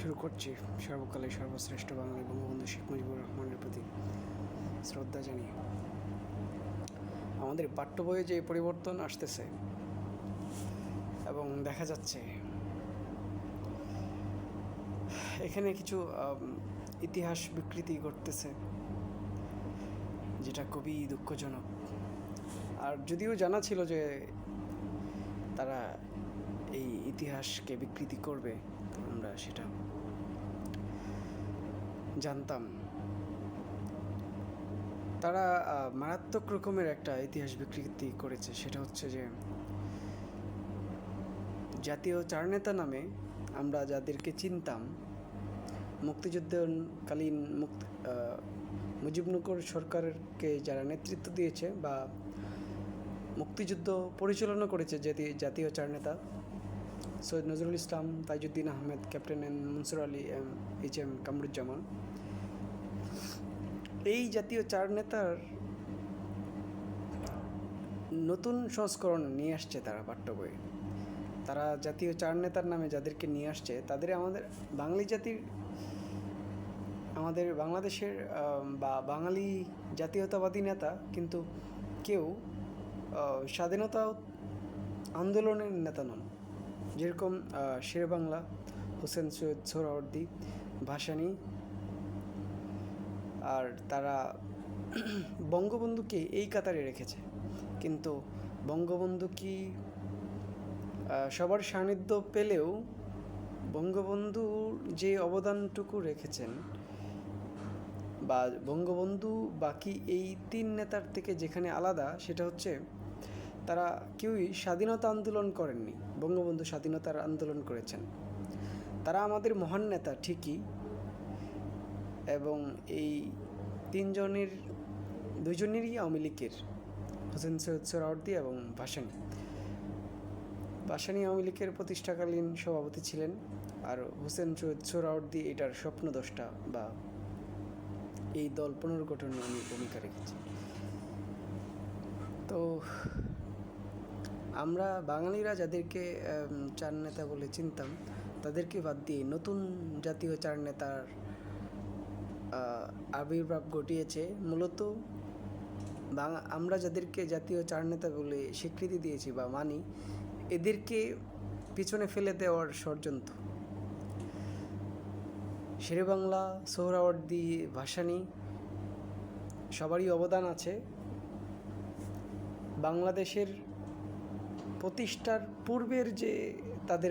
শুরু করছি সর্বকালের সর্বশ্রেষ্ঠ বাঙালি বঙ্গবন্ধু শেখ মুজিবুর রহমানের প্রতি শ্রদ্ধা জানিয়ে। আমাদের পাঠ্য বইয়ে যে পরিবর্তন আসতেছে এবং দেখা যাচ্ছে এখানে কিছু ইতিহাস বিকৃতি ঘটতেছে, যেটা খুবই দুঃখজনক। আর যদিও জানা ছিল যে তারা এই ইতিহাসকে বিকৃতি করবে, তো আমরা সেটা জানতাম। তারা মারাত্মক রকমের একটা ইতিহাস বিকৃতি করেছে, সেটা হচ্ছে যে জাতীয় চারনেতা নামে আমরা যাদেরকে চিনতাম, মুক্তিযুদ্ধকালীন মুজিবনগর সরকারকে যারা নেতৃত্ব দিয়েছে বা মুক্তিযুদ্ধ পরিচালনা করেছে, জাতীয় চারনেতা Syed Nazrul Islam, Tajuddin Ahmed, captain N Mansur Ali, H M. Kamaruzzaman, এই জাতীয় চার নেতার নতুন সংস্করণ নিয়ে আসছে তারা পাঠ্য বইয়ে। তারা জাতীয় চার নেতার নামে যাদেরকে নিয়ে আসছে, তাদের আমাদের বাঙালি জাতির, আমাদের বাংলাদেশের বা বাঙালি জাতীয়তাবাদী নেতা কিন্তু কেউ স্বাধীনতা আন্দোলনের নেতা নন। যেরকম শেরেবাংলা, হোসেন সৈয়দ সোহরাওয়ার্দী, ভাসানী, আর তারা বঙ্গবন্ধুকে এই কাতারে রেখেছে। কিন্তু বঙ্গবন্ধু কি সবার সান্নিধ্য পেলেও বঙ্গবন্ধুর যে অবদানটুকু রেখেছেন, বা বঙ্গবন্ধু বাকি এই তিন নেতার থেকে যেখানে আলাদা, সেটা হচ্ছে তারা কেউই স্বাধীনতা আন্দোলন করেননি। বঙ্গবন্ধু স্বাধীনতার আন্দোলন করেছেন। তারা আমাদের মহান নেতা ঠিকই, এবং এই দুইজনেরই আওয়ামী লীগের, হোসেন সৈয়দ সোহরাওয়ার্দী এবং ভাসানী আওয়ামী লীগের প্রতিষ্ঠাকালীন সভাপতি ছিলেন, আর হোসেন সৈয়দ সোহরাওয়ার্দী এটার স্বপ্নদ্রষ্টা বা এই দল পুনর্গঠনে উনি ভূমিকা রেখেছেন। তো আমরা বাঙালিরা যাদেরকে চার নেতা বলে চিনতাম, তাদেরকে বাদ দিয়ে নতুন জাতীয় চার নেতার আবির্ভাব ঘটিয়েছে। মূলত আমরা যাদেরকে জাতীয় চার নেতা বলে স্বীকৃতি দিয়েছি বা মানি, এদেরকে পিছনে ফেলে দেওয়ার ষড়যন্ত্র। শেরেবাংলা, সোহরাওয়ার্দী, ভাসানী সবারই অবদান আছে। বাংলাদেশের প্রতিষ্ঠার পূর্বের যে তাদের